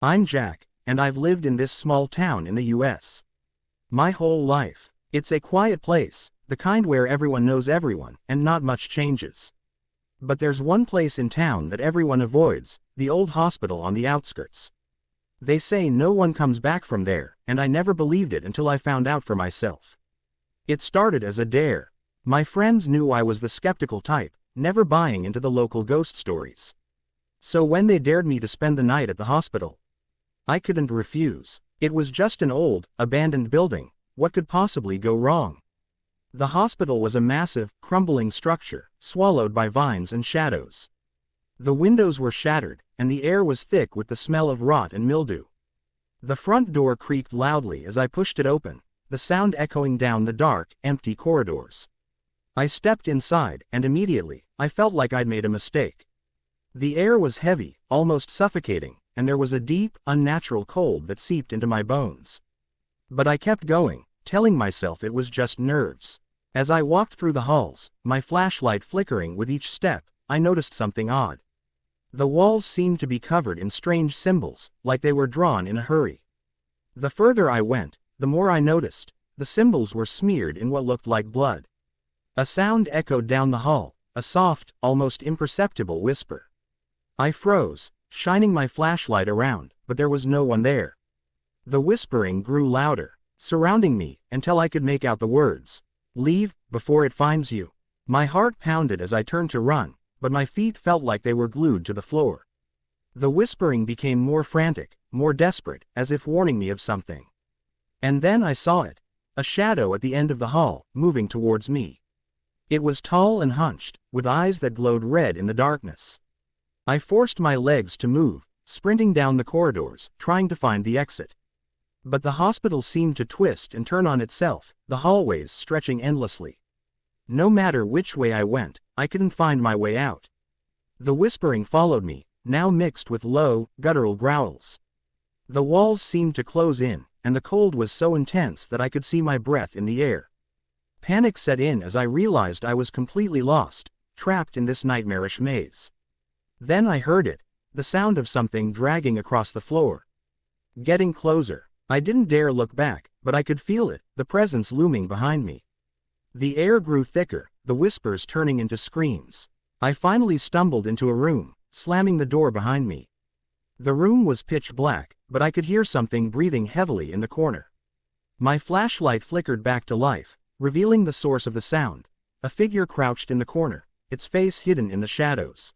I'm Jack, and I've lived in this small town in the US my whole life. It's a quiet place, the kind where everyone knows everyone, and not much changes. But there's one place in town that everyone avoids, the old hospital on the outskirts. They say no one comes back from there, and I never believed it until I found out for myself. It started as a dare. My friends knew I was the skeptical type, never buying into the local ghost stories. So when they dared me to spend the night at the hospital, I couldn't refuse. It was just an old, abandoned building. What could possibly go wrong? The hospital was a massive, crumbling structure, swallowed by vines and shadows. The windows were shattered, and the air was thick with the smell of rot and mildew. The front door creaked loudly as I pushed it open, the sound echoing down the dark, empty corridors. I stepped inside, and immediately, I felt like I'd made a mistake. The air was heavy, almost suffocating, and there was a deep, unnatural cold that seeped into my bones. But I kept going, telling myself it was just nerves. As I walked through the halls, my flashlight flickering with each step, I noticed something odd. The walls seemed to be covered in strange symbols, like they were drawn in a hurry. The further I went, the more I noticed. The symbols were smeared in what looked like blood. A sound echoed down the hall, a soft, almost imperceptible whisper. I froze, shining my flashlight around, but there was no one there. The whispering grew louder, surrounding me, until I could make out the words, "Leave, before it finds you." My heart pounded as I turned to run, but my feet felt like they were glued to the floor. The whispering became more frantic, more desperate, as if warning me of something. And then I saw it, a shadow at the end of the hall, moving towards me. It was tall and hunched, with eyes that glowed red in the darkness. I forced my legs to move, sprinting down the corridors, trying to find the exit. But the hospital seemed to twist and turn on itself, the hallways stretching endlessly. No matter which way I went, I couldn't find my way out. The whispering followed me, now mixed with low, guttural growls. The walls seemed to close in, and the cold was so intense that I could see my breath in the air. Panic set in as I realized I was completely lost, trapped in this nightmarish maze. Then I heard it, the sound of something dragging across the floor. Getting closer. I didn't dare look back, but I could feel it, the presence looming behind me. The air grew thicker, the whispers turning into screams. I finally stumbled into a room, slamming the door behind me. The room was pitch black, but I could hear something breathing heavily in the corner. My flashlight flickered back to life, revealing the source of the sound, a figure crouched in the corner, its face hidden in the shadows.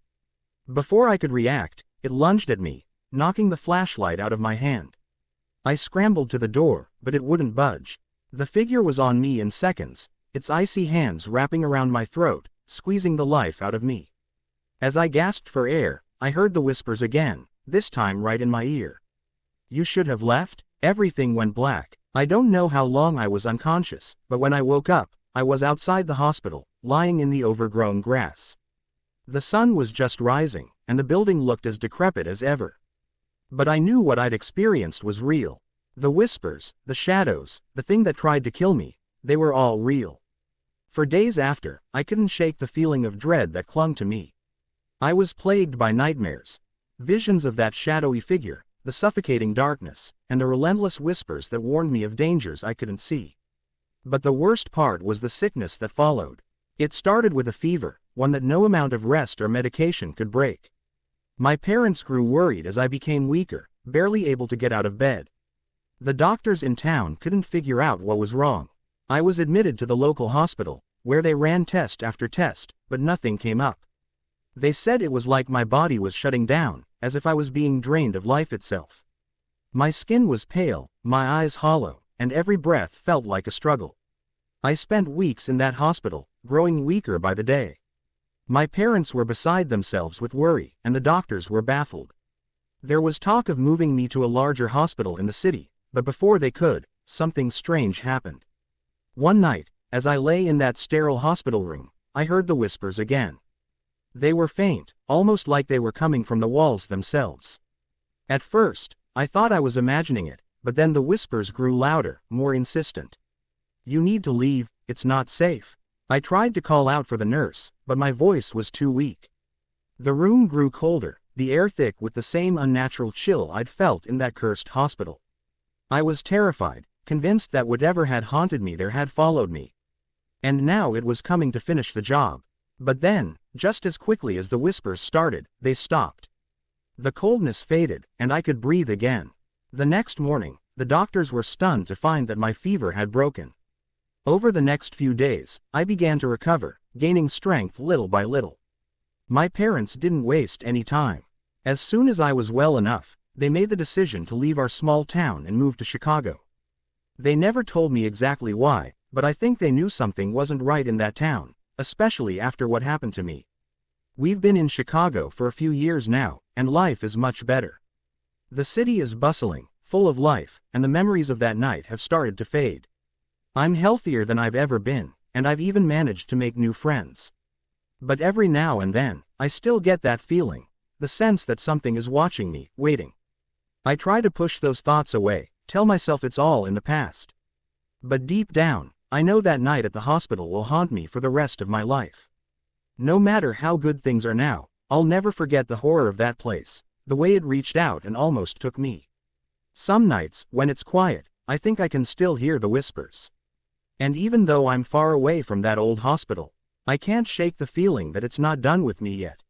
Before I could react, it lunged at me, knocking the flashlight out of my hand. I scrambled to the door, but it wouldn't budge. The figure was on me in seconds, its icy hands wrapping around my throat, squeezing the life out of me. As I gasped for air, I heard the whispers again, this time right in my ear. "You should have left." Everything went black. I don't know how long I was unconscious, but when I woke up, I was outside the hospital, lying in the overgrown grass. The sun was just rising, and the building looked as decrepit as ever. But I knew what I'd experienced was real. The whispers, the shadows, the thing that tried to kill me, they were all real. For days after, I couldn't shake the feeling of dread that clung to me. I was plagued by nightmares, visions of that shadowy figure, the suffocating darkness, and the relentless whispers that warned me of dangers I couldn't see. But the worst part was the sickness that followed. It started with a fever, one that no amount of rest or medication could break. My parents grew worried as I became weaker, barely able to get out of bed. The doctors in town couldn't figure out what was wrong. I was admitted to the local hospital, where they ran test after test, but nothing came up. They said it was like my body was shutting down, as if I was being drained of life itself. My skin was pale, my eyes hollow, and every breath felt like a struggle. I spent weeks in that hospital, growing weaker by the day. My parents were beside themselves with worry, and the doctors were baffled. There was talk of moving me to a larger hospital in the city, but before they could, something strange happened. One night, as I lay in that sterile hospital room, I heard the whispers again. They were faint, almost like they were coming from the walls themselves. At first, I thought I was imagining it, but then the whispers grew louder, more insistent. "You need to leave, it's not safe." I tried to call out for the nurse, but my voice was too weak. The room grew colder, the air thick with the same unnatural chill I'd felt in that cursed hospital. I was terrified, convinced that whatever had haunted me there had followed me. And now it was coming to finish the job. But then, just as quickly as the whispers started, they stopped. The coldness faded, and I could breathe again. The next morning, the doctors were stunned to find that my fever had broken. Over the next few days, I began to recover, gaining strength little by little. My parents didn't waste any time. As soon as I was well enough, they made the decision to leave our small town and move to Chicago. They never told me exactly why, but I think they knew something wasn't right in that town, especially after what happened to me. We've been in Chicago for a few years now, and life is much better. The city is bustling, full of life, and the memories of that night have started to fade. I'm healthier than I've ever been, and I've even managed to make new friends. But every now and then, I still get that feeling, the sense that something is watching me, waiting. I try to push those thoughts away, tell myself it's all in the past. But deep down, I know that night at the hospital will haunt me for the rest of my life. No matter how good things are now, I'll never forget the horror of that place, the way it reached out and almost took me. Some nights, when it's quiet, I think I can still hear the whispers. And even though I'm far away from that old hospital, I can't shake the feeling that it's not done with me yet.